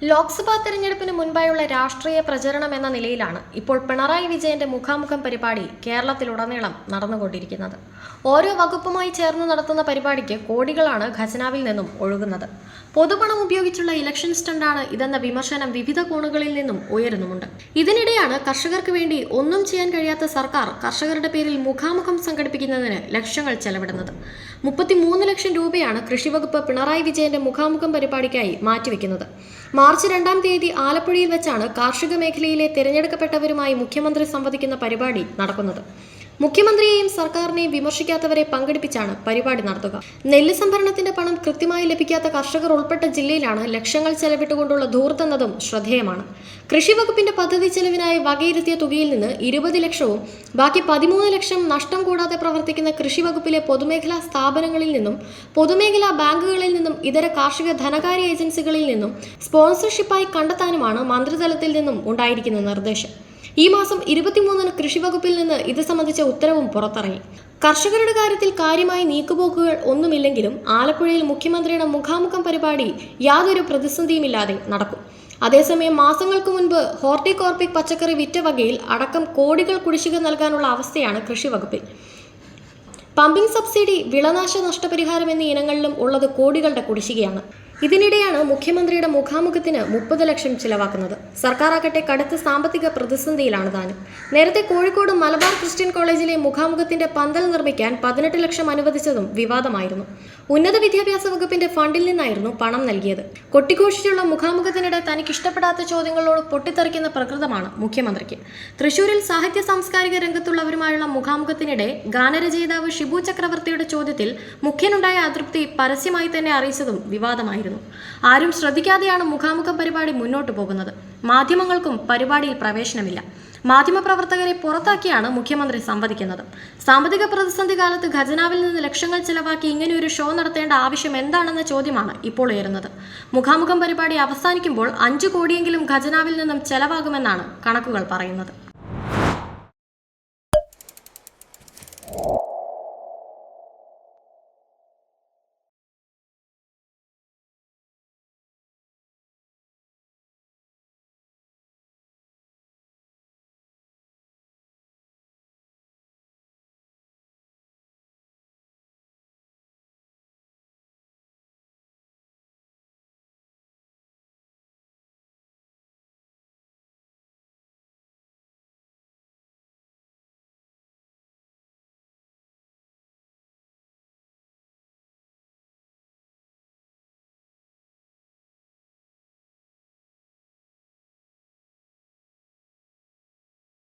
ലോക്സഭാ തെരഞ്ഞെടുപ്പിന് മുൻപായുള്ള രാഷ്ട്രീയ പ്രചരണം എന്ന നിലയിലാണ് ഇപ്പോൾ പിണറായി വിജയന്റെ മുഖാമുഖം പരിപാടി കേരളത്തിലുടനീളം നടന്നുകൊണ്ടിരിക്കുന്നത്. ഓരോ വകുപ്പുമായി ചേർന്ന് നടത്തുന്ന പരിപാടിക്ക് കോടികളാണ് ഖജനാവിൽ നിന്നും ഒഴുകുന്നത്. പൊതുപണം ഉപയോഗിച്ചുള്ള ഇലക്ഷൻ സ്റ്റണ്ടാണ് ഇതെന്ന വിമർശനം വിവിധ കോണുകളിൽ നിന്നും ഉയരുന്നുമുണ്ട്. ഇതിനിടെയാണ് കർഷകർക്ക് വേണ്ടി ഒന്നും ചെയ്യാൻ കഴിയാത്ത സർക്കാർ കർഷകരുടെ പേരിൽ മുഖാമുഖം സംഘടിപ്പിക്കുന്നതിന് ലക്ഷങ്ങൾ ചെലവിടുന്നത്. 33 ലക്ഷം രൂപയാണ് കൃഷിവകുപ്പ് പിണറായി വിജയന്റെ മുഖാമുഖം പരിപാടിക്കായി മാറ്റിവെക്കുന്നത്. മാർച്ച് 2-ാം തീയതി ആലപ്പുഴയിൽ വെച്ചാണ് കാർഷിക മേഖലയിലെ തിരഞ്ഞെടുക്കപ്പെട്ടവരുമായി മുഖ്യമന്ത്രി സംവദിക്കുന്ന പരിപാടി നടക്കുന്നത്. മുഖ്യമന്ത്രിയെയും സർക്കാരിനെയും വിമർശിക്കാത്തവരെ പങ്കെടുപ്പിച്ചാണ് പരിപാടി നടത്തുക. നെല്ല് സംഭരണത്തിന്റെ പണം കൃത്യമായി ലഭിക്കാത്ത കർഷകർ ഉൾപ്പെട്ട ജില്ലയിലാണ് ലക്ഷങ്ങൾ ചെലവിട്ടുകൊണ്ടുള്ള ധൂർത്തെന്നതും ശ്രദ്ധേയമാണ്. കൃഷി വകുപ്പിന്റെ പദ്ധതി ചെലവിനായി വകയിരുത്തിയ തുകയിൽ നിന്ന് 20 ലക്ഷവും ബാക്കി 13 ലക്ഷം നഷ്ടം കൂടാതെ പ്രവർത്തിക്കുന്ന കൃഷി വകുപ്പിലെ പൊതുമേഖലാ സ്ഥാപനങ്ങളിൽ നിന്നും പൊതുമേഖലാ ബാങ്കുകളിൽ നിന്നും ഇതര കാർഷിക ധനകാര്യ ഏജൻസികളിൽ നിന്നും സ്പോൺസർഷിപ്പായി കണ്ടെത്താനുമാണ് മന്ത്രിതലത്തിൽ നിന്നും ഉണ്ടായിരിക്കുന്ന നിർദ്ദേശം. ഈ മാസം 23-ന് കൃഷിവകുപ്പിൽ നിന്ന് ഇത് സംബന്ധിച്ച ഉത്തരവും പുറത്തിറങ്ങി. കർഷകരുടെ കാര്യത്തിൽ കാര്യമായ നീക്കുപോക്കുകൾ ഒന്നുമില്ലെങ്കിലും ആലപ്പുഴയിൽ മുഖ്യമന്ത്രിയുടെ മുഖാമുഖം പരിപാടി യാതൊരു പ്രതിസന്ധിയുമില്ലാതെ നടക്കും. അതേസമയം മാസങ്ങൾക്ക് മുൻപ് ഹോർട്ടികോർപ്പിക് പച്ചക്കറി വിറ്റ വകയിൽ അടക്കം കോടികൾ കുടിശ്ശിക നൽകാനുള്ള അവസ്ഥയാണ് കൃഷിവകുപ്പിൽ. പമ്പിംഗ് സബ്സിഡി, വിളനാശ നഷ്ടപരിഹാരം എന്നീ ഇനങ്ങളിലും ഉള്ളത് കോടികളുടെ കുടിശ്ശികയാണ്. ഇതിനിടെയാണ് മുഖ്യമന്ത്രിയുടെ മുഖാമുഖത്തിന് 30 ലക്ഷം ചിലവാക്കുന്നത്. സർക്കാരാകട്ടെ കടുത്ത സാമ്പത്തിക പ്രതിസന്ധിയിലാണ് താനും. നേരത്തെ കോഴിക്കോട് മലബാർ ക്രിസ്ത്യൻ കോളേജിലെ മുഖാമുഖത്തിന്റെ പന്തൽ നിർമ്മിക്കാൻ 18 ലക്ഷം അനുവദിച്ചതും വിവാദമായിരുന്നു. ഉന്നത വിദ്യാഭ്യാസ വകുപ്പിന്റെ ഫണ്ടിൽ നിന്നായിരുന്നു പണം നൽകിയത്. കൊട്ടിഘോഷിച്ചുള്ള മുഖാമുഖത്തിനിടെ തനിക്ക് ഇഷ്ടപ്പെടാത്ത ചോദ്യങ്ങളോട് പൊട്ടിത്തെറിക്കുന്ന പ്രകൃതമാണ് മുഖ്യമന്ത്രിക്ക്. തൃശൂരിൽ സാഹിത്യ സാംസ്കാരിക രംഗത്തുള്ളവരുമായുള്ള മുഖാമുഖത്തിനിടെ ഗാനരചയിതാവ് ഷിബു ചക്രവർത്തിയുടെ ചോദ്യത്തിൽ മുഖ്യനുണ്ടായ അതൃപ്തി പരസ്യമായി തന്നെ അറിയിച്ചതും വിവാദമായിരുന്നു. ആരും ശ്രദ്ധിക്കാതെയാണ് മുഖാമുഖം പരിപാടി മുന്നോട്ടു പോകുന്നത്. മാധ്യമങ്ങൾക്കും പരിപാടിയിൽ പ്രവേശനമില്ല. മാധ്യമപ്രവർത്തകരെ പുറത്താക്കിയാണ് മുഖ്യമന്ത്രി സംവദിക്കുന്നത്. സാമ്പത്തിക പ്രതിസന്ധി കാലത്ത് ഖജനാവിൽ നിന്ന് ലക്ഷങ്ങൾ ചെലവാക്കി ഇങ്ങനെയൊരു ഷോ നടത്തേണ്ട ആവശ്യം എന്താണെന്ന ചോദ്യമാണ് ഇപ്പോൾ ഉയരുന്നത്. മുഖാമുഖം പരിപാടി അവസാനിക്കുമ്പോൾ 5 കോടിയെങ്കിലും ഖജനാവിൽ നിന്നും ചെലവാകുമെന്നാണ് കണക്കുകൾ പറയുന്നത്.